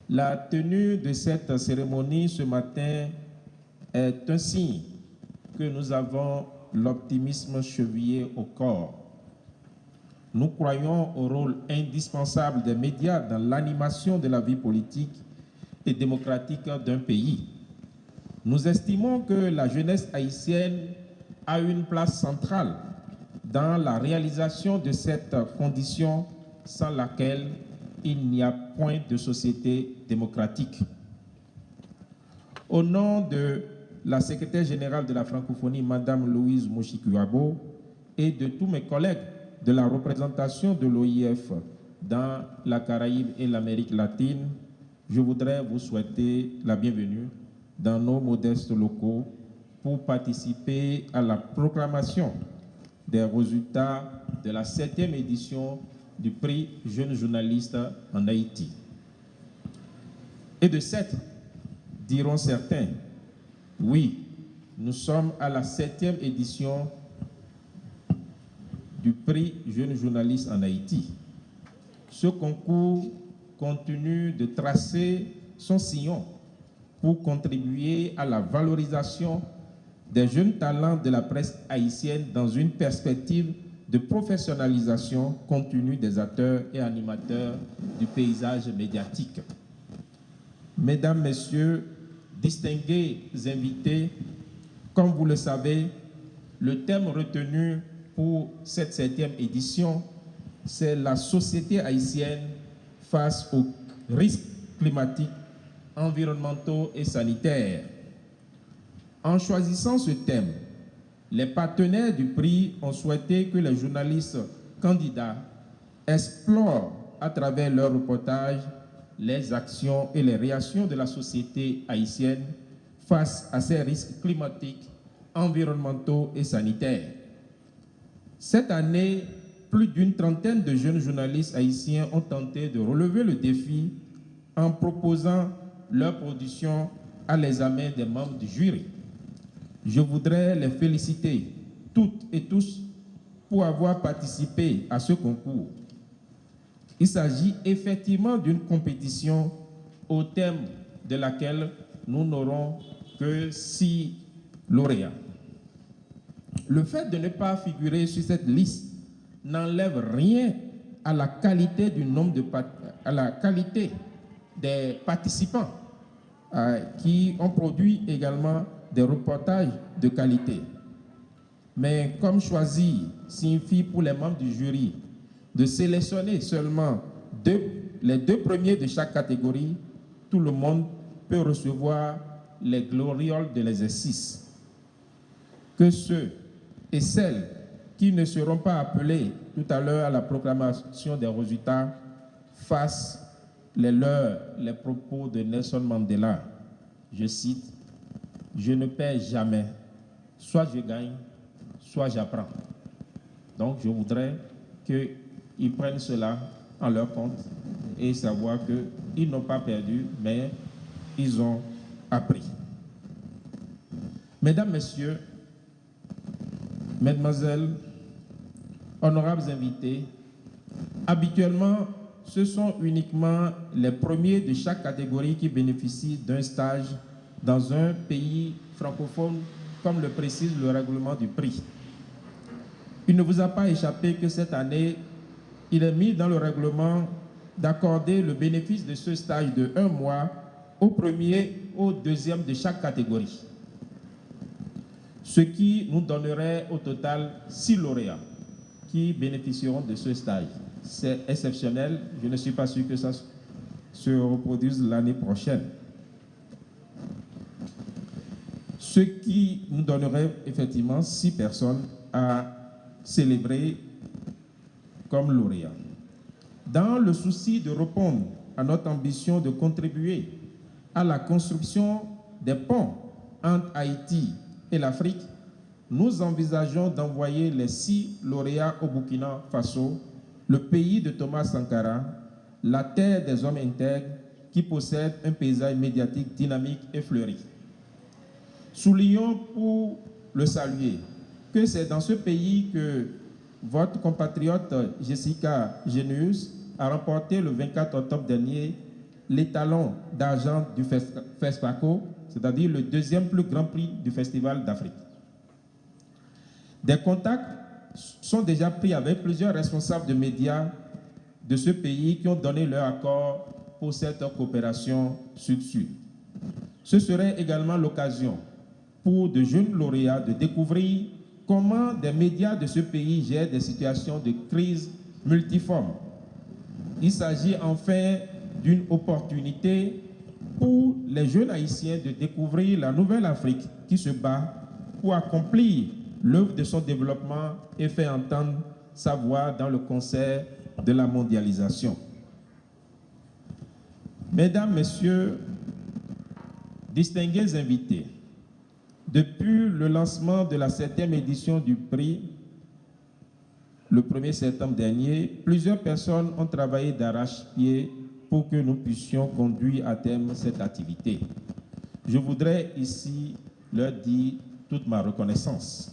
La tenue de cette cérémonie ce matin est un signe que nous avons l'optimisme chevillé au corps. Nous croyons au rôle indispensable des médias dans l'animation de la vie politique et démocratique d'un pays. Nous estimons que la jeunesse haïtienne a une place centrale dans la réalisation de cette condition sans laquelle il n'y a point de société démocratique. Au nom de la secrétaire générale de la francophonie, Madame Louise Mouchikouabo, et de tous mes collègues de la représentation de l'OIF dans la Caraïbe et l'Amérique latine, je voudrais vous souhaiter la bienvenue dans nos modestes locaux pour participer à la proclamation des résultats de la 7e édition du prix Jeune Journaliste en Haïti. Et de cette, diront certains, oui, nous sommes à la 7e édition du prix Jeune Journaliste en Haïti. Ce concours continue de tracer son sillon pour contribuer à la valorisation des jeunes talents de la presse haïtienne dans une perspective de professionnalisation continue des acteurs et animateurs du paysage médiatique. Mesdames, Messieurs, distingués invités, comme vous le savez, le thème retenu pour cette 7e édition, c'est la société haïtienne face aux risques climatiques, environnementaux et sanitaires. En choisissant ce thème, les partenaires du prix ont souhaité que les journalistes candidats explorent à travers leurs reportages les actions et les réactions de la société haïtienne face à ces risques climatiques, environnementaux et sanitaires. Cette année, plus d'une trentaine de jeunes journalistes haïtiens ont tenté de relever le défi en proposant leur production à l'examen des membres du jury. Je voudrais les féliciter toutes et tous pour avoir participé à ce concours. Il s'agit effectivement d'une compétition au thème de laquelle nous n'aurons que 6 lauréats. Le fait de ne pas figurer sur cette liste n'enlève rien à la qualité du nombre à la qualité des participants qui ont produit également des reportages de qualité. Mais comme choisir signifie pour les membres du jury de sélectionner seulement les 2 premiers de chaque catégorie, tout le monde peut recevoir les glorioles de l'exercice. Que ceux et celles qui ne seront pas appelés tout à l'heure à la proclamation des résultats fassent les propos de Nelson Mandela. Je cite, « Je ne perds jamais, soit je gagne, soit j'apprends ». Donc je voudrais qu'ils prennent cela en leur compte et savoir qu'ils n'ont pas perdu, mais ils ont appris. Mesdames, Messieurs, Mesdemoiselles, honorables invités, habituellement, ce sont uniquement les premiers de chaque catégorie qui bénéficient d'un stage dans un pays francophone, comme le précise le règlement du prix. Il ne vous a pas échappé que cette année, il est mis dans le règlement d'accorder le bénéfice de ce stage de 1 mois au premier, au deuxième de chaque catégorie. Ce qui nous donnerait au total 6 lauréats qui bénéficieront de ce stage. C'est exceptionnel, je ne suis pas sûr que ça se reproduise l'année prochaine. Ce qui nous donnerait effectivement 6 personnes à célébrer comme lauréats. Dans le souci de répondre à notre ambition de contribuer à la construction des ponts entre Haïti et l'Afrique, nous envisageons d'envoyer les 6 lauréats au Burkina Faso, le pays de Thomas Sankara, la terre des hommes intègres qui possède un paysage médiatique dynamique et fleuri. Soulignons pour le saluer que c'est dans ce pays que votre compatriote Jessica Généus a remporté le 24 octobre dernier l'étalon d'argent du FESPACO, c'est-à-dire le deuxième plus grand prix du Festival d'Afrique. Des contacts sont déjà pris avec plusieurs responsables de médias de ce pays qui ont donné leur accord pour cette coopération sud-sud. Ce serait également l'occasion pour de jeunes lauréats de découvrir comment des médias de ce pays gèrent des situations de crise multiformes. Il s'agit enfin d'une opportunité pour les jeunes haïtiens de découvrir la nouvelle Afrique qui se bat pour accomplir l'œuvre de son développement et faire entendre sa voix dans le concert de la mondialisation. Mesdames, Messieurs, distingués invités, depuis le lancement de la 7e édition du prix, le 1er septembre dernier, plusieurs personnes ont travaillé d'arrache-pied pour que nous puissions conduire à terme cette activité. Je voudrais ici leur dire toute ma reconnaissance.